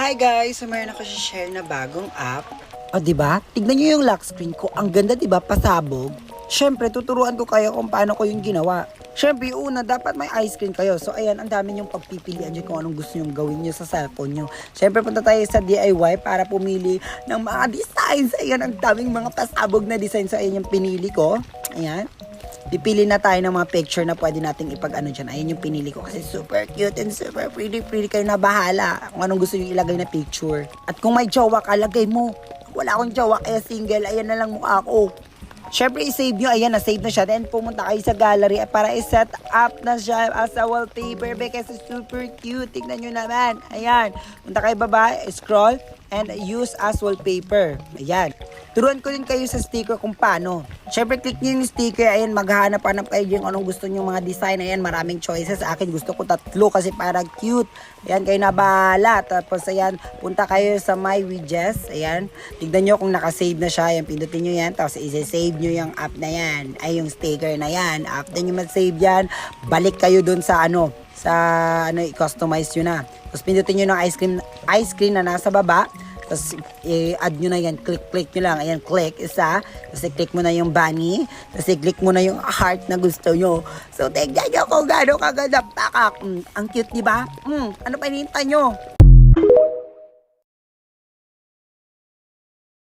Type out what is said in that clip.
Hi guys! So mayroon ako share na bagong app. O diba? Tignan nyo yung lock screen ko. Ang ganda diba? Pasabog. Siyempre, tuturuan ko kayo kung paano ko yung ginawa. Siyempre, una, dapat may ice cream kayo. So, ayan, ang dami nyong pagpipilian dyan kung anong gusto nyong gawin nyo sa cellphone nyo. Siyempre, punta tayo sa DIY para pumili ng mga designs. Ayan, ang daming mga pasabog na design. So, ayan yung pinili ko. Ayan. Pipili na tayo ng mga picture na pwede nating ipag-ano dyan. Ayan yung pinili ko kasi super cute and super pretty. Kayo na bahala kung anong gusto nyo ilagay na picture. At kung may jowa ka, lagay mo. Wala akong jowa, kaya single. Ayan na lang mukha ko. Siyempre, i-save nyo. Ayan, na-save na siya. Then, pumunta kayo sa gallery para i-set up na siya as a wallpaper. Kasi super cute. Tignan nyo naman. Ayan. Punta kayo baba, scroll, and use as wallpaper. Ayan. Turuan ko din kayo sa sticker kung paano. Siyempre, click nyo yung sticker. Ayan, maghanap-hanap kayo yung anong gusto nyo mga design. Ayan, maraming choices. Sa akin, gusto ko 3 kasi parang cute. Ayan, kayo na bahala. Tapos, ayan, punta kayo sa My Widgets. Ayan, tignan nyo kung nakasave na siya. Ayan, pindutin nyo yan. Tapos, i-save nyo yung app na yan. Ay, yung sticker na yan. After nyo mag-save yan, balik kayo dun sa i-customize nyo na. Tapos, pindutin nyo ng ice cream na nasa baba. Tapos, i-add nyo na yan. Click nyo lang. Ayan, click. Isa. Tapos, i-click mo na yung bunny. Tapos, i-click mo na yung heart na gusto nyo. So, tignan nyo kung gano'ng kaganda pakak. Ang cute, diba? Ano pa hinihintay nyo?